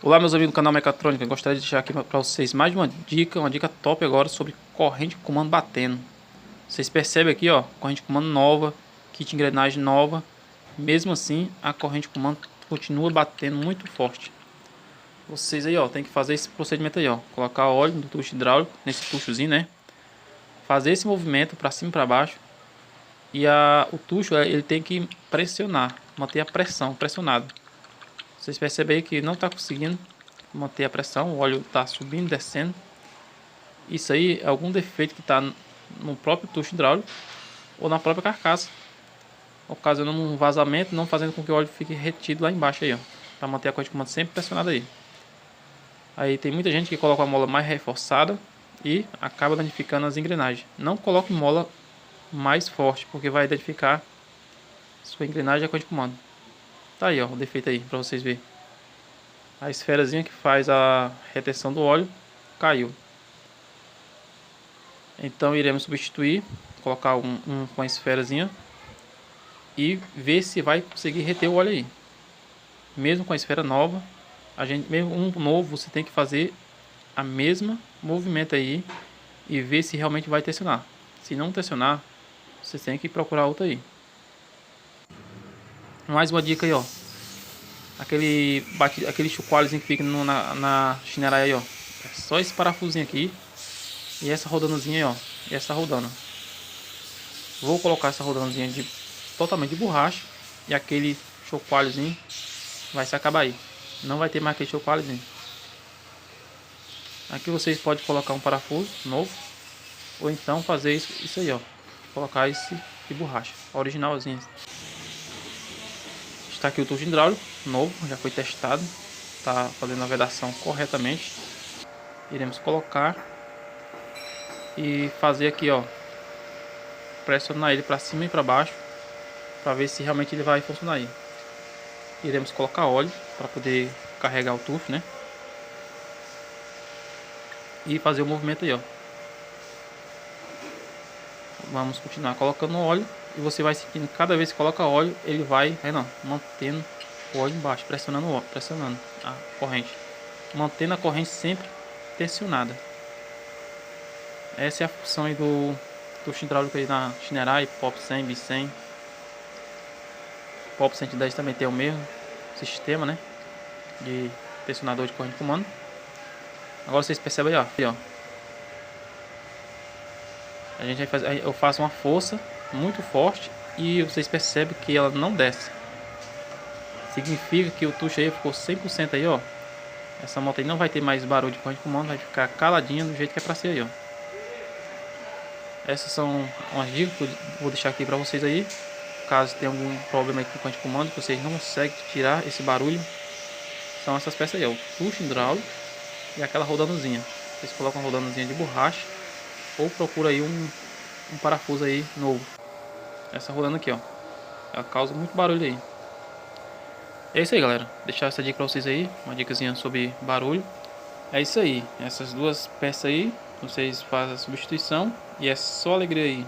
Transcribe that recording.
Olá meus amigos do canal Mecatrônica, eu gostaria de deixar aqui para vocês mais uma dica top agora sobre corrente de comando batendo. Vocês percebem aqui, ó, corrente de comando nova, kit de engrenagem nova, mesmo assim a corrente de comando continua batendo muito forte. Vocês aí, ó, tem que fazer esse procedimento aí, ó, colocar óleo no tucho hidráulico, nesse tuchozinho, né? Fazer esse movimento para cima e para baixo e o tucho ele tem que pressionar, manter a pressão pressionado. Vocês percebem aí que não está conseguindo manter a pressão, o óleo está subindo, descendo. Isso aí é algum defeito que está no próprio tucho hidráulico ou na própria carcaça, ocasionando um vazamento, não fazendo com que o óleo fique retido lá embaixo aí, ó, para manter a corrente de comando sempre pressionada aí. Aí tem muita gente que coloca a mola mais reforçada e acaba danificando as engrenagens. Não coloque mola mais forte, porque vai danificar sua engrenagem e a corrente de comando. Tá aí, ó, o defeito aí para vocês verem. A esferazinha que faz a retenção do óleo caiu. Então iremos substituir, colocar um com a esferazinha e ver se vai conseguir reter o óleo aí. Mesmo com a esfera nova, mesmo um novo, você tem que fazer a mesma movimento aí e ver se realmente vai tensionar. Se não tensionar, você tem que procurar outra aí. Mais uma dica aí, ó. Aquele chocalhozinho que fica na chineraia aí, ó. É só esse parafusinho aqui e essa rodanozinha aí, ó. E essa rodana. Vou colocar essa rodanozinha totalmente de borracha e aquele chocalhozinho vai se acabar aí. Não vai ter mais aquele chocalhozinho. Aqui vocês podem colocar um parafuso novo ou então fazer isso aí, ó. Colocar esse de borracha originalzinho. Está aqui o tucho hidráulico novo, já foi testado, está fazendo a vedação corretamente. Iremos colocar e fazer aqui, ó, pressionar ele para cima e para baixo para ver se realmente ele vai funcionar aí. Iremos colocar óleo para poder carregar o tucho, né? E fazer o movimento aí, ó. Vamos continuar colocando óleo e você vai sentindo cada vez que coloca óleo, ele vai, mantendo o óleo embaixo, pressionando a corrente, mantendo a corrente sempre tensionada. Essa é a função aí do tucho hidráulico aí na Shinerai, POP 100, B100. POP 110 também tem o mesmo sistema, né, de tensionador de corrente de comando. Agora vocês percebem aí, ó. A gente vai fazer, eu faço uma força muito forte e vocês percebem que ela não desce. Significa que o tucho aí ficou 100% aí, ó. Essa moto aí não vai ter mais barulho de corrente de comando, vai ficar caladinha do jeito que é pra ser aí, ó. Essas são umas dicas que eu vou deixar aqui pra vocês aí. Caso tenha algum problema aí com corrente de comando, que vocês não conseguem tirar esse barulho, são essas peças aí, ó. O tucho hidráulico e aquela rodanozinha. Vocês colocam uma rodanozinha de borracha ou procura aí um parafuso aí novo. Essa rodando aqui, ó, ela causa muito barulho aí. É isso aí, galera, deixar essa dica pra vocês aí, uma dicasinha sobre barulho. É isso aí, essas duas peças aí vocês fazem a substituição e é só alegria aí.